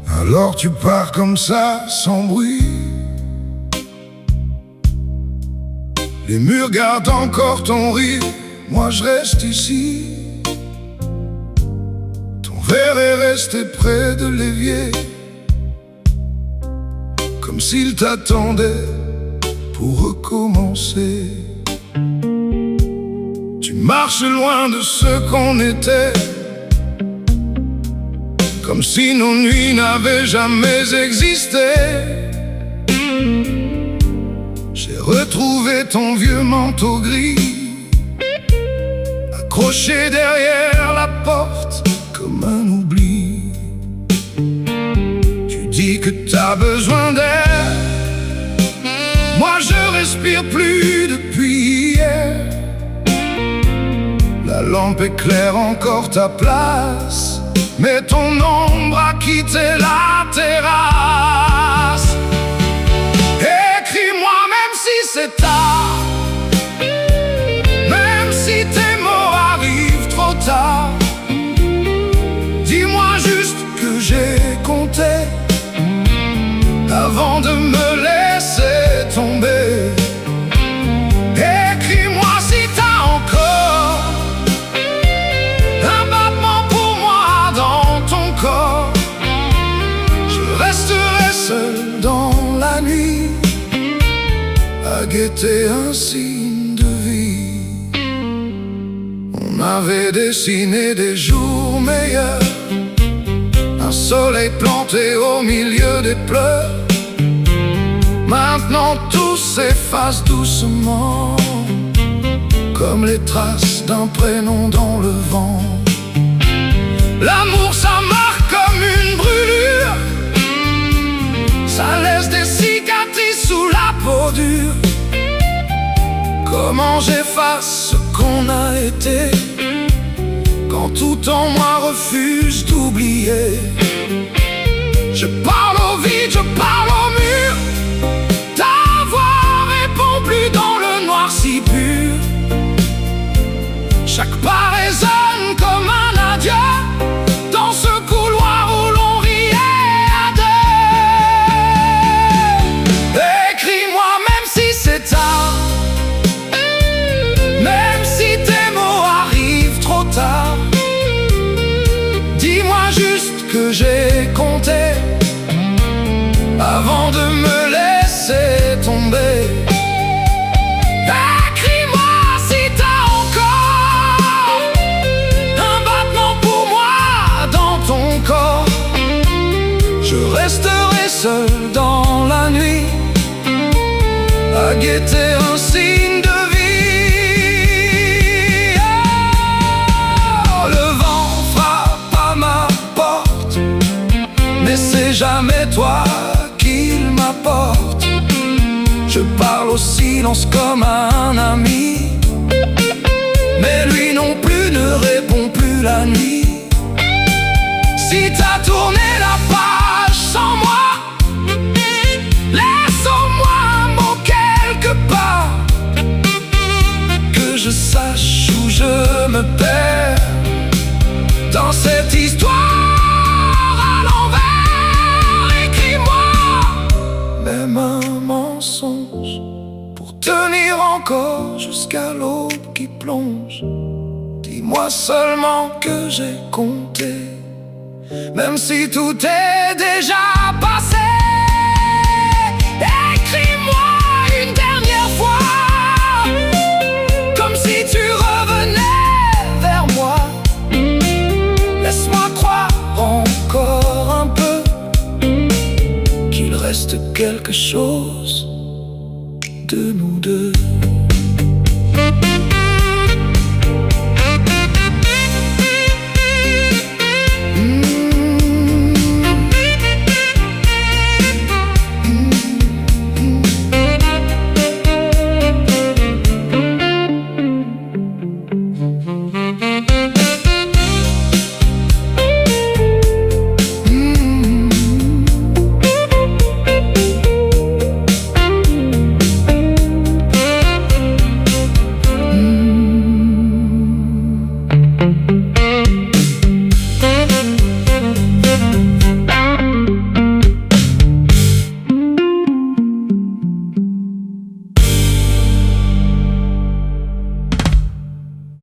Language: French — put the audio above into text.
Alors tu pars comme ça, sans bruit. Les murs gardent encore ton rire, moi je reste ici. Ton verre est resté près de l'évier, comme s'il t'attendait pour recommencer. Tu marches loin de ce qu'on était, comme si nos nuits n'avaient jamais existé. J'ai retrouvé ton vieux manteau gris, accroché derrière la porte comme un oubli. Tu dis que t'as besoin d'air, moi je respire plus depuis hier. La lampe éclaire encore ta place, mais ton ombre a quitté la terrasse. Écris-moi même si c'est tard, même si tes mots arrivent trop tard. Dis-moi juste que j'ai compté avant de me laisser tomber. Écris-moi si t'as encore un battement pour moi dans ton corps. Je resterai seul dans la nuit à guetter un signe de vie. On avait dessiné des jours meilleurs, un soleil planté au milieu des pleurs. Maintenant tout s'efface doucement, comme les traces d'un prénom dans le vent. L'amour ça marque comme une brûlure, ça laisse des cicatrices sous la peau dure. Comment j'efface ce qu'on a été, quand tout en moi refuse d'oublier. Je parle au vide, je parle au mur, ta voix répond plus dans le noir si pur. Chaque pas résonne comme un adieu dans ce couloir où l'on riait à deux. Écris-moi même si c'est tard, même si tes mots arrivent trop tard. Dis-moi juste que j'ai compté avant de me laisser tomber. Écris-moi si t'as encore un battement pour moi dans ton corps. Je resterai seul dans la nuit à guetter un signe de vie. Oh, le vent frappe à ma porte, mais c'est jamais toi qu'il m'apporte. Je parle au silence comme à un ami, mais lui non plus ne répond plus la nuit. Si t'as tourné la page sans moi, laisse au moins un mot quelque part, que je sache où je me perds dans cette histoire à l'envers. Écris-moi même un mensonge pour tenir encore jusqu'à l'aube qui plonge. Dis-moi seulement que j'ai compté, même si tout est déjà passé. Écris-moi une dernière fois, comme si tu revenais vers moi. Laisse-moi croire encore un peu qu'il reste quelque chose de nous deux.